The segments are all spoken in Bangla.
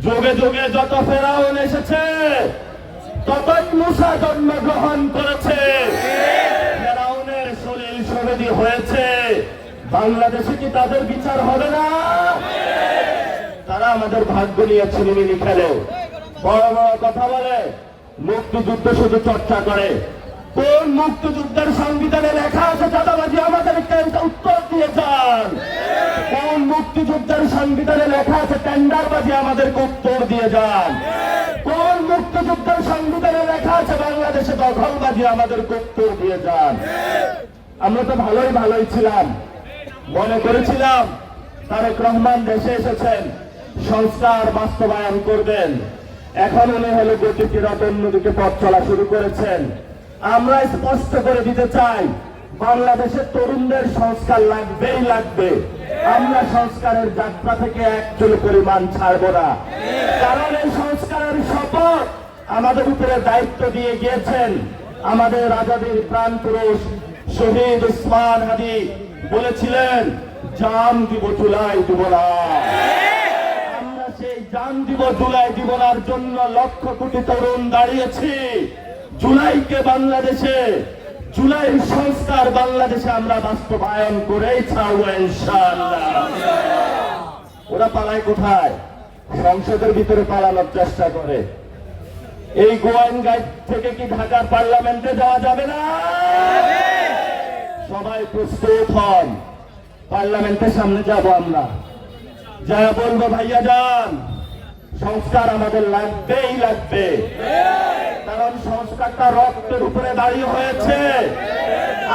যুগে যুগে যত ফেরাউন এসেছে ততই মুসা জন্মগ্রহণ করেছে। ফেরাউনের সলিল সবেদী হয়েছে, বাংলাদেশে কি তাদের বিচার হবে না? তারা আমাদের ভাগ্য নিয়ে ছিনিমিনি খেলে, বড় বড় কথা বলে, মুক্তিযুদ্ধ শুধু চর্চা করে। কোন মুক্তিযুদ্ধের সংবিধানে লেখা আছে চাঁদাবাজি? আমাদেরকে উত্তর দিয়ে যান। কোন মুক্তিযুদ্ধের সংবিধানে লেখা আছে টেন্ডারবাজি? আমাদেরকে উত্তর দিয়ে যান। কোন মুক্তিযুদ্ধের সংবিধানে লেখা আছে বাংলাদেশে দখলবাজি? আমাদেরকে উত্তর দিয়ে যান। আমরা তো ভালোই ছিলাম, মনে করেছিলাম তারেক রহমান দেশে এসেছেন, সংস্কার বাস্তবায়ন করবেন। এখন উনি হলো গতিবিরত অন্যদিকে পথ চলা শুরু করেছেন। আমরা স্পষ্ট করে দিতে চাই, বাংলাদেশের তরুণদের সংস্কার লাগবেই লাগবে। আমরা সংস্কারের যাত্রা থেকে এক চুল পরিমাণ ছাড়ব না, কারণ এই সংস্কারের শপথ আমাদের উপরে দায়িত্ব দিয়ে গিয়েছেন আমাদের আজাদীর প্রাণ পুরুষ শহীদ উসমান হাদি। বলেছিলেন, জান দিব চুলাই দিব না। আমরা সেই জান দিব জুলাই দিব নার জন্য লক্ষ কোটি তরুণ দাঁড়িয়েছি। জুলাইকে বাংলাদেশে, জুলাইয়ের সংস্কার বাংলাদেশে আমরা বাস্তবায়ন করেই ছাড়বো ইনশাআল্লাহ। ওরা পালায় কোথায়? সংসদের ভিতরে পালানোর চেষ্টা করে। এই গোয়াইনঘাট থেকে কি ঢাকার পার্লামেন্টে যাওয়া যাবে না? সবাই প্রস্তুত হন, পার্লামেন্টের সামনে যাব আমরা, যা বলবো ভাইয়া যান, সংস্কার আমাদের লাগবেই লাগবে। কারণ সংস্কারটা রক্তের উপরে দাঁড়িয়ে হয়েছে।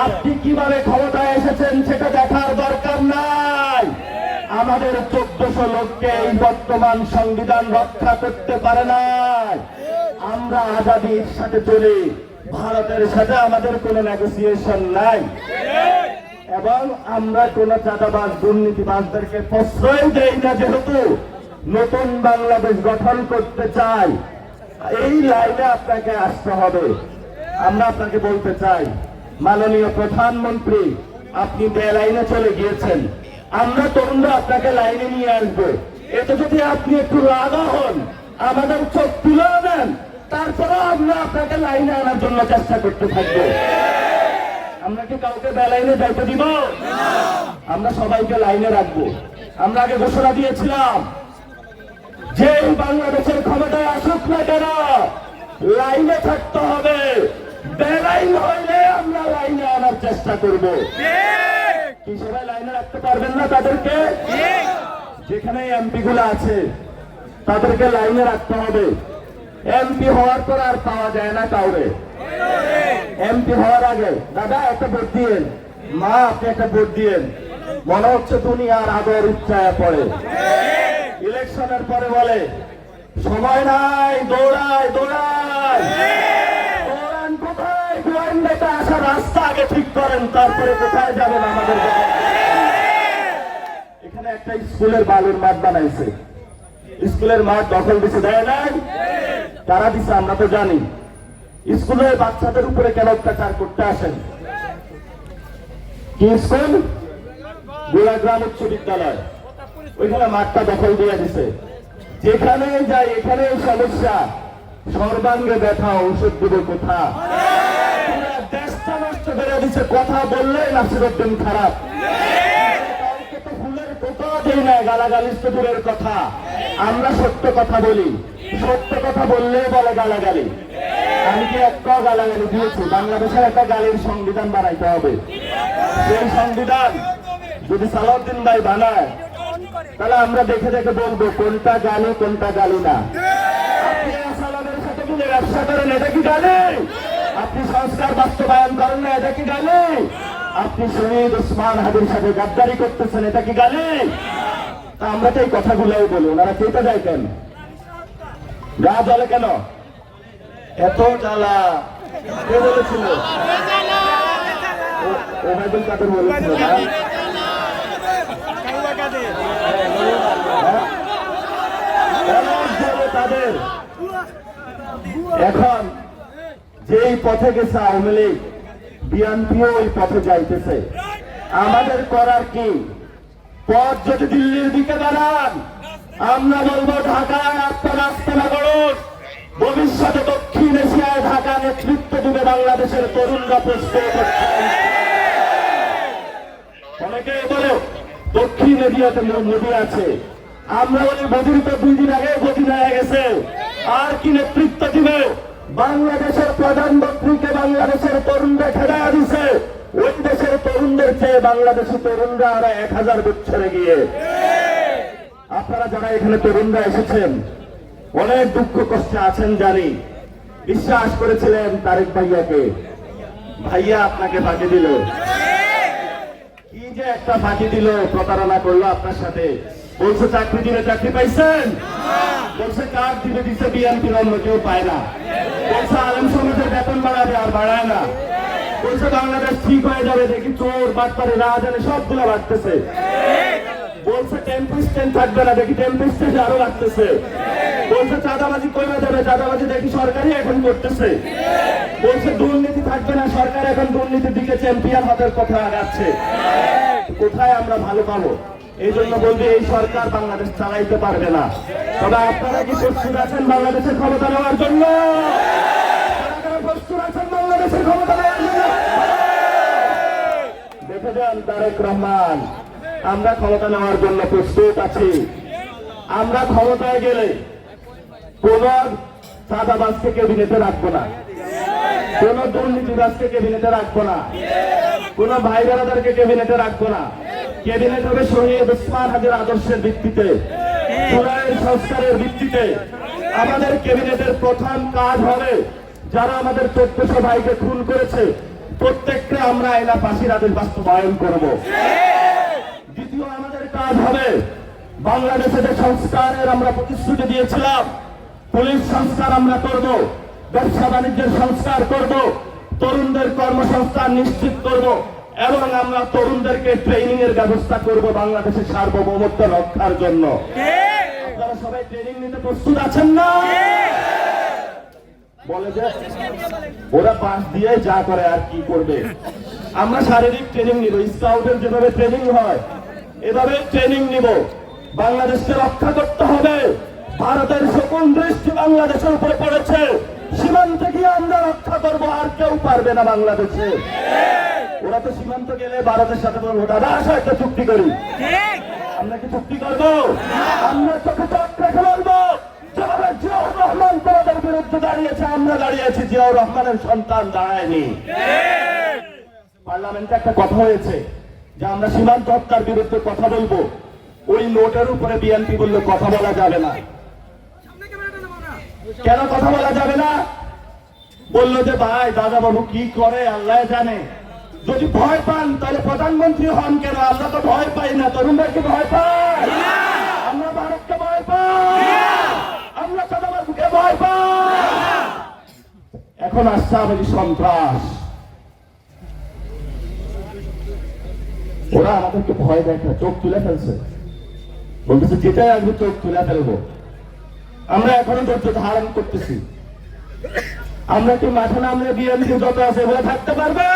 আপনি কিভাবে ক্ষমতায় এসেছেন সেটা দেখার দরকার নাই। আমাদের 1400 লোককে এই বর্তমান সংবিধান রক্ষা করতে পারে নাই। আমরা আজাদীর সাথে চলি, ভারতের সাথে আমাদের কোনো নেগোসিয়েশন নাই, এবং আমরা কোন চাঁদাবাজ দুর্নীতিবাজদেরকে প্রশ্রয় দেই না। যেহেতু নতুন বাংলাদেশ গঠন করতে চাই, এই লাইনে আপনাকে আসতে হবে। আমরা আপনাকে বলতে চাই, মাননীয় প্রধানমন্ত্রী, আপনি বেলাইনে চলে গিয়েছেন, আমরা তরুণরা আপনাকে লাইনে নিয়ে আসবো। এতে যদি আপনি একটু রাগা হন, আমাদের চোখ তুলে দেন, তারপরেও আমরা আপনাকে লাইনে আনার জন্য চেষ্টা করতে থাকবো। আমরা কি কাউকে বেলাইনে যাইতে দিব? আমরা সবাইকে লাইনে রাখবো। আমরা আগে ঘোষণা দিয়েছিলাম, যে বাংলাদেশের ক্ষমতায় আসুক না কেন লাইনে থাকতে হবে। বেলাইন হইলে আমরা লাইনে আনার চেষ্টা করব। কি সবাই লাইনে রাখতে পারবেন না? তাদেরকে, যেখানে এমপি গুলো আছে তাদেরকে লাইনে রাখতে হবে। এমপি হওয়ার পর আর পাওয়া যায় না কাউরে। এমপি হওয়ার আগে, দাদা একটা ভোট দিয়েন, মা আপনি একটা ভোট দিয়েন, মনে হচ্ছে দুনিয়ার আদর উচ্চায় পড়ে। ইলেকশনের পরে বলে সময় নাই, দৌড়ায় দৌড়ান কোথায়? গোয়েন্দাটা আসার রাস্তা আগে ঠিক করেন, তারপরে কোথায় যাবেন আমাদের। এখানে একটা স্কুলের বালুর মাঠ বানাইছে, স্কুলের মাঠ দখল দিছে, দেয় নাই? তারা দিছে, আমরা তো জানি। স্কুলের বাচ্চাদের উপরে কেন অত্যাচার করতে আসেন? কি স্কুল? গোলাগ্রাম উচ্চ বিদ্যালয়, ওইখানে মাঠটা দখল দিয়ে দিছে। যেখানে যাই এখানে সমস্যা, সর্বাঙ্গে ব্যথা, ঔষধ দিব কোথা? দেশটা নষ্ট করে দিচ্ছে। কথা বললে নাসিরউদ্দিন খারাপ, কাউকে তো ফুলের কোথাও দেই না, গালাগালির তো দূরের কথা। আমরা সত্য কথা বলি, সত্য কথা বললেই বলে গালাগালি। আমি কি একটা গালাগালি দিয়েছি? বাংলাদেশের একটা গালির সংবিধান বানাইতে হবে। সেই সংবিধান যদি সালাউদ্দিন ভাই বানায়, তাহলে আমরা দেখে দেখে বলবো কোনটা গালি কোনটা গালি না। আপনি সালামের সাথে মিলে ব্যবসা করেন, এটা কি গালি? আপনি সংস্কার বাস্তবায়ন করেন না, এটা কি গালি? আপনি শহীদ উসমান হাদির সাথে গাদ্দারি করতেছেন, এটা কি গালি? তা আমরা তো এই কথাগুলোই বলি, ওনারা কেটে যায় কেন? গা জ্বলে কেন? এত জ্বালা কে বলেছিল? ওবায়দুল কাদের বলেছিল না? তাদের এখন যেই পথে গেছে আওয়ামী লীগ, বিএনপিও ওই পথে যাইতেছে। আমাদের করার কি? পথ যদি দিল্লির দিকে বাড়ান, আমরা বলবো ঢাকায় আপনারা আস্তানা করুন, ভবিষ্যতে দক্ষিণ এশিয়ায় ঢাকা নেতৃত্ব দিবে বাংলাদেশের তরুণরা প্রস্তুত হচ্ছে। অনেকে বলে দক্ষিণ এশিয়াতে মোদী আছে, আমরা বলি মোদীর তো 2 দিন আগে গতি হয়ে গেছে, আর কি নেতৃত্ব দিবে? বাংলাদেশের প্রধানমন্ত্রীকে বাংলাদেশের তরুণরা খেলা দিছে, ওই দেশের তরুণদের চেয়ে বাংলাদেশি তরুণরা আরো 1000 বছরে গিয়ে। আপনারা যারা এখানে তরুণরা এসেছেন অনেক দুঃখ কষ্টে আছেন জানি, বিশ্বাস করেছিলেন তারেক ভাইয়াকে, ভাইয়া আপনাকে ফাঁকি দিল, কি যে একটা ফাঁকি দিল, প্রতারণা করলো আপনার সাথে। বলছে চাকরি দিলে চাকরি পাইছেন, বলছে কার্ড দিলে দিচ্ছে, বিএনপির অন্য কেউ পায় না, বলছে আলেম সমাজের বেতন বাড়াবে আর বাড়ায় না, বলছে বাংলাদেশ ঠিক হয়ে যাবে, দেখি চোর বাটপারি রাজধানী সবগুলো বাড়তেছে, বলছে টেম্পো স্ট্যান্ড থাকবে না, দেখি টেম্পো স্ট্যান্ড আরো বাড়তেছে, বলছে চাঁদাবাজি কমে যাবে, চাঁদাবাজি দেখি সরকারই এখন করতেছে, বলছে দুর্নীতি থাকবে না, সরকার এখন দুর্নীতির দিকে চ্যাম্পিয়ন হওয়ার কথা আগাচ্ছে। কোথায় আমরা ভালো পাবো? এই জন্য বলবে এই সরকার বাংলাদেশ চালাইতে পারবে না। তবে আপনারা কি প্রস্তুত আছেন বাংলাদেশের ক্ষমতা নেওয়ার জন্য? প্রস্তুত আছেন বাংলাদেশের ক্ষমতা নেওয়ার জন্য? দেখে যান তারেক রহমান, আমরা ক্ষমতা নেওয়ার জন্য প্রস্তুত আছি। আমরা ক্ষমতায় গেলে কোন চাঁদাবাজকে ক্যাবিনেটে রাখবো না, কোন দুর্নীতিবাজকে ক্যাবিনেটে রাখবো না, কোন ভাই বোনেদেরকে ক্যাবিনেটে রাখবো না। ক্যাবিনেট হবে শহীদ ওসমান হাদির আদর্শের ভিত্তিতে, জুলাইয়ের সংস্কারের ভিত্তিতে। আমাদের ক্যাবিনেটের প্রথম কাজ হবে যারা আমাদের 1400 ভাইকে খুন করেছে প্রত্যেককে আমরা আইনা ফাঁসির আদেশ বাস্তবায়ন করব। দ্বিতীয় আমাদের কাজ হবে বাংলাদেশে যে সংস্কারের আমরা প্রতিশ্রুতি দিয়েছিলাম, পুলিশ সংস্কার আমরা করব, ব্যবসা বাণিজ্যের সংস্কার করব, তরুণদের কর্মসংস্থান নিশ্চিত করব এবং আমরা তরুণদেরকে ট্রেনিং এর ব্যবস্থা করব বাংলাদেশের সার্বভৌমত্ব রক্ষার জন্য। আপনারা সবাই ট্রেনিং নিতে প্রস্তুত আছেন না? বলে যে ওরা পাশ দিয়ে যা করে আর কি করবে। আমরা শারীরিক ট্রেনিং নিব, স্কাউটের যেভাবে ট্রেনিং হয় এভাবে ট্রেনিং নিব। বাংলাদেশকে রক্ষা করতে হবে। ভারতের সকল দৃষ্টি বাংলাদেশের উপরে পড়েছে, সীমান্তে গিয়ে আমরা রক্ষা করবো, আর কেউ পারবে না বাংলাদেশে। ওরা তো সীমান্ত গেলে ভারতের সাথে বলবো দাদা আসো একটা চুক্তি করি, আমরা কি চুক্তি করবো? আমরা চোখে চোখ রেখে বলবো যেভাবে জিয়াউর রহমান তোমাদের বিরুদ্ধে দাঁড়িয়েছে, আমরা দাঁড়িয়েছি, জিয়াউর রহমানের সন্তান দাঁড়ায়নি। পার্লামেন্টে একটা কথা হয়েছে যে আমরা সীমান্ত হত্যার বিরুদ্ধে কথা বলবো, ওই নোটের উপরে বিএনপি বললো কথা বলা যাবে না। কেন কথা বলা যাবে না? বললো যে ভাই দাদা বাবু কি করে আল্লাহ জানে, যদি ভয় পান তাহলে প্রধানমন্ত্রী হন কেন? আমরা তো ভয় পাই না, তরুণদেরকে ভয় পাই, আমরা ভারতকে ভয় পাই, আমরা চাঁদাবাজকে ভয় পাই। এখন আসছে আমাদের সন্ত্রাস, ওরা আমাদেরকে ভয় দেখে, চোখ তুলে ফেলছে, বলতেছে যেটাই আসবে চোখ তুলে ফেলবো। আমরা এখনো ধৈর্য ধারণ করতেছি। আমরা কি মাঠে নামলে বিএনপি যত আছে বলে থাকতে পারবে?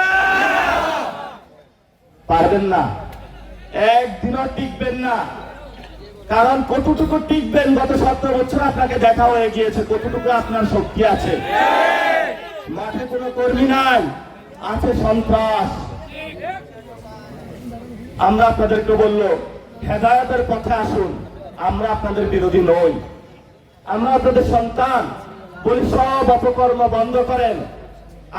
পারবেন না, একদিনও টিকবেন না। কারণ কতটুকু টিকবেন গত 17 বছর আপনাকে দেখা হয়ে গিয়েছে, কতটুকু আপনার শক্তি আছে। মাঠে কোনো কর্মী নাই, আছে সন্ত্রাস। আমরা আপনাদেরকে বললো হেদায়েতের পথে আসুন, আমরা আপনাদের বিরোধী নই, আমরা আপনাদের সন্তান। বলি সব অপকর্ম বন্ধ করেন,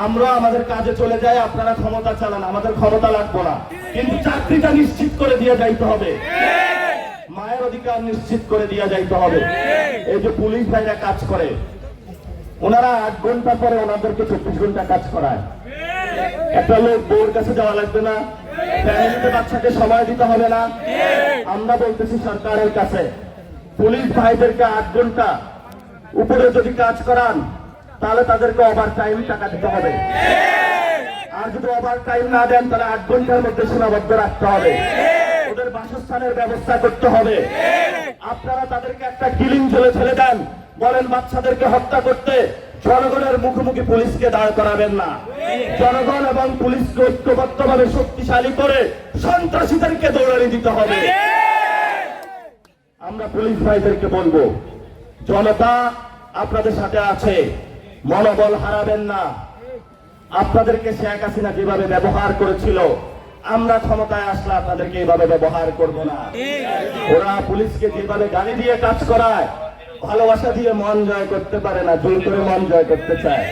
আমরা আমাদের কাজে চলে যাই, আপনারা ক্ষমতা চালান, আমাদের ক্ষমতা লাগবে না, কিন্তু চাকরিটা নিশ্চিত করে দিয়ে যাইতে হবে, মায়ের অধিকার নিশ্চিত করে দিয়ে যাইতে হবে। এই যে পুলিশ ভাইরা কাজ করে, ওনারা 8 ঘন্টা পরে ওনাদেরকে 24 ঘন্টা কাজ করায়। একটা লোক বউর কাছে যাওয়া লাগবে না, ফ্যামিলিতে বাচ্চাকে সময় দিতে হবে না। আমরা বলতেছি সরকারের কাছে পুলিশ ভাইদেরকে 8 ঘন্টা উপরে যদি কাজ করান তাহলে তাদেরকে ওভার টাইম টাকা দিতে হবে, আর যদি ওভার টাইম না দেন তাহলে 8 ঘন্টার মধ্যে সীমাবদ্ধ রাখতে হবে, ওদের বাসস্থানের ব্যবস্থা করতে হবে। আপনারা তাদেরকে একটা কিলিং জেলে ছেড়ে দেন, বলেন বাচ্চাদেরকে হত্যা করতে, জনগণের মুখোমুখি পুলিশকে দাঁড় করাবেন না। জনগণ এবং পুলিশকে ঐক্যবদ্ধভাবে শক্তিশালী করে সন্ত্রাসীদেরকে দৌড়ানি দিতে হবে। আমরা পুলিশ ভাইদেরকে বলবো, জনতা আপনাদের সাথে আছে, মনোবল হারাবেন না। আপনাদেরকে শেখ হাসিনা যেভাবে ব্যবহার করেছিল, আমরা ক্ষমতায় আসলে আপনাদেরকে এইভাবে ব্যবহার করব না। ওরা পুলিশকে যেভাবে গালি দিয়ে কাজ করায়, ভালোবাসা দিয়ে মন জয় করতে পারে না, জোর করে মন জয় করতে চায়।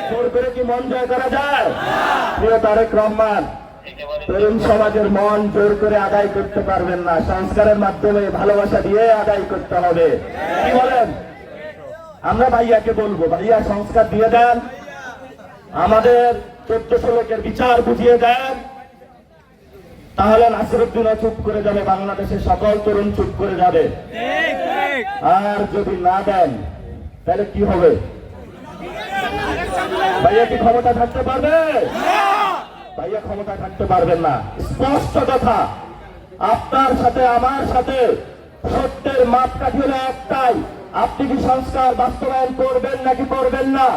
জোর করে কি মন জয় করা যায়? প্রিয় তারেক রহমান, তরুণ সমাজের মন জোর করে আদায় করতে পারবেন না, সংস্কারের মাধ্যমে ভালোবাসা দিয়ে আদায় করতে হবে। কি বলেন? আমরা ভাইয়াকে বলবো, ভাইয়া সংস্কার দিয়ে দেন, আমাদের 1400 লোকের বিচার বুঝিয়ে দেন, তাহলে নাসিরউদ্দিনও চুপ করে যাবে, বাংলাদেশের সকল তরুণ চুপ করে যাবে। আর যদি না দেন তাহলে কি হবে? ভাইয়া কি ক্ষমতা থাকতে পারবে? ভাইয়া ক্ষমতা থাকতে পারবেন না। স্পষ্ট কথা, আপনার সাথে আমার সাথে সত্যের মাপকাঠি হলো একটাই, আপনি কি সংস্কার বাস্তবায়ন করবেন নাকি করবেন না?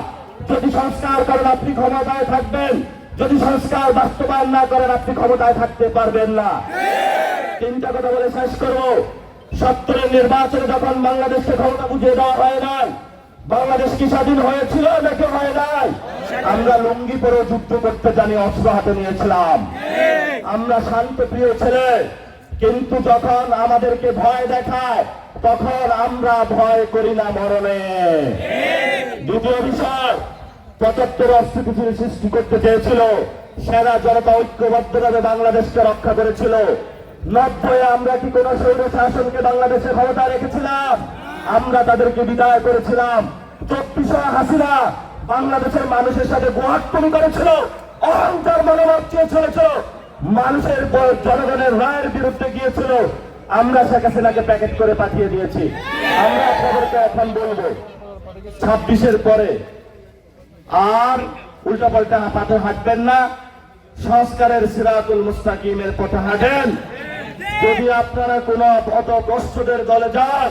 যদি সংস্কার করেন আপনি ক্ষমতায় থাকবেন, যদি সংস্কার বাস্তবায়ন না করেন আপনি ক্ষমতায় থাকতে পারবেন না। তিনটা কথা বলে শেষ করবো। 70-এর নির্বাচনে যখন বাংলাদেশকে ক্ষমতা বুঝিয়ে দেওয়া হয় নাই, বাংলাদেশ কি স্বাধীন হয়েছিল নাকি হয় নাই? আমরা লুঙ্গি পরে যুদ্ধ করতে জানি, অস্ত্র হাতে নিয়েছিলাম। আমরা শান্তপ্রিয় ছেলে, কিন্তু যখন আমাদেরকে ভয় দেখায় তখন আমরা ভয় করি না মরণে। দ্বিতীয় বিষয়, 75 অস্থিতিশীল সৃষ্টি করতে চেয়েছিল, সেনা জনতা ঐক্যবদ্ধভাবে বাংলাদেশকে রক্ষা করেছিল। 90-এ আমরা কি কোন স্বৈর শাসনকে বাংলাদেশে ক্ষমতা রেখেছিলাম? আমরা তাদেরকে বিদায় করেছিলাম। 2400 হাসিনা বাংলাদেশের মানুষের সাথে গোহাট্টমি করেছিল, অহংকার মনোভাব চেয়ে চলেছিল, মানুষের জনগণের রায়ের বিরুদ্ধে গিয়েছিল। আমরা শেখ হাসিনাকে প্যাকেট করে পাঠিয়ে দিয়েছি। আমরা আপনাদেরকে এখন বলবো, 26-এর পরে আর উল্টাপাল্টা পথে হাঁটবেন না, সংস্কারের সিরাতুল মুস্তাকিমের পথে হাঁটেন। যদি আপনারা কোন পথভ্রষ্টদের দলে যান,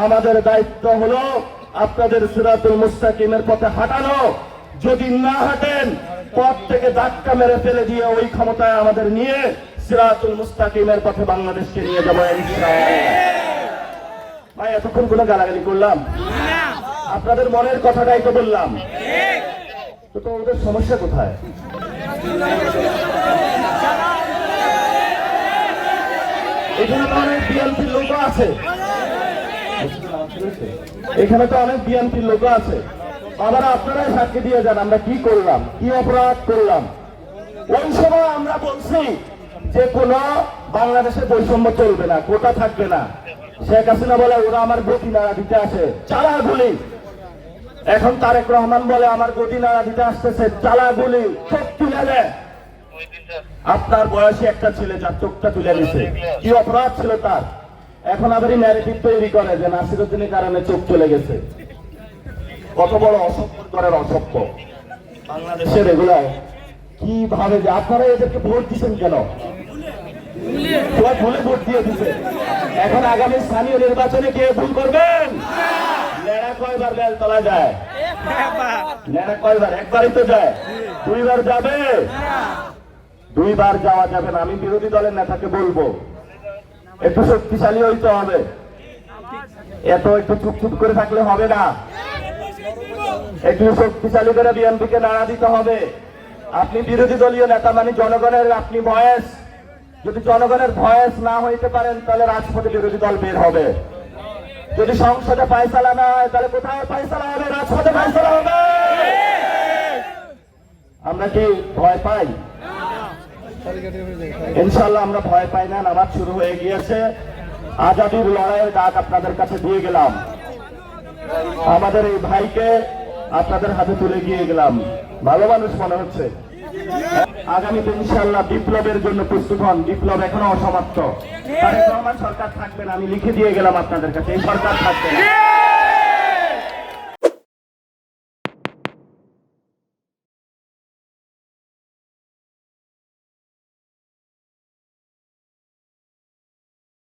আমাদের দায়িত্ব হলো আপনাদের সিরাতুল মুস্তাকিমের পথে হাঁটানো। যদি না হাঁটেন, পথ থেকে ধাক্কা মেরে ফেলে দিয়ে ওই ক্ষমতায় আমাদের নিয়ে সিরাতুল মুস্তাকিমের পথে বাংলাদেশকে নিয়ে যাবো ইনশাআল্লাহ। ভাই, এতক্ষণ কোনো গালাগালি করলাম? আপনাদের মনের কথাটাই তো বললাম। তো ওদের সমস্যা কোথায়? এখানে তো অনেক বিএনপির লোক আছে, এখানে তো অনেক বিএনপির লোক আছে। বাবারা, আপনারাই সাক্ষী দিয়ে যান আমরা কি করলাম, কি অপরাধ করলাম। ওই সময় আমরা বলছি যে কোন বাংলাদেশে বৈষম্য চলবে না, কোটা থাকবে না। শেখ হাসিনা বলে ওরা আমার গতি নাড়া দিতে আসে, চালা গুলি। এখন তারেক রহমান বলে আমার গতি নাড়া দিতে আসতেছে, চালা গুলি, চোখ তুলে দেয়। আপনার বয়সী একটা ছেলে যার চোখটা তুলে দিছে, কি অপরাধ ছিল তার? এখন আবার এই ন্যারেটিভ তৈরি করে যে নাসিরউদ্দিনের কারণে চোখ চলে গেছে। কত বড় অসভ্য করার অসভ্য বাংলাদেশের এগুলো। কিভাবে যে আপনারা এদেরকে ভোট দিচ্ছেন কেন? ভুলে ভোট দিয়ে দিচ্ছে। এখন আগামী স্থানীয় নির্বাচনে কে ভুল করবেন? নেড়া কয়বার বেলতলা যায়? নেড়া কয়বার? একবারই তো যায়, দুইবার যাবে? দুইবার যাওয়া যাবে না। আমি বিরোধী দলের নেতাকে বলবো, একটু শক্তিশালী হইতে হবে, একটু চুপ করে থাকলে হবে না। একটু শক্তিশালী করে বিএনপিকে নাড়া দিতে হবে। আপনি বিরোধী দলীয় নেতা, মানে জনগণের আপনি ভয়েস। যদি জনগণের ভয়েস না হইতে পারেন তাহলে রাজপথে বিরোধী দল বের হবে। যদি সংসদে ফায়সালা না হয় তাহলে কোথায় ফায়সালা হবে? রাজপথে ফায়সালা হবে। আমরা কি ভয় পাই? ইনশাআল্লাহ আমরা ভয় পাই না। নামাজ শুরু হয়ে গিয়েছে। আজাদির লড়াইয়ের ডাক আপনাদের কাছে দিয়ে গেলাম। আমাদের এই ভাইকে আপনাদের হাতে তুলে গিয়ে গেলাম। ভালো মানুষ মনে হচ্ছে। আগামীতে ইনশাআল্লাহ বিপ্লবের জন্য প্রস্তুত হন। বিপ্লব এখনো অসমাপ্ত। তারেক রহমান সরকার থাকবে না, আমি লিখে দিয়ে গেলাম আপনাদের কাছে, এই সরকার থাকবে না।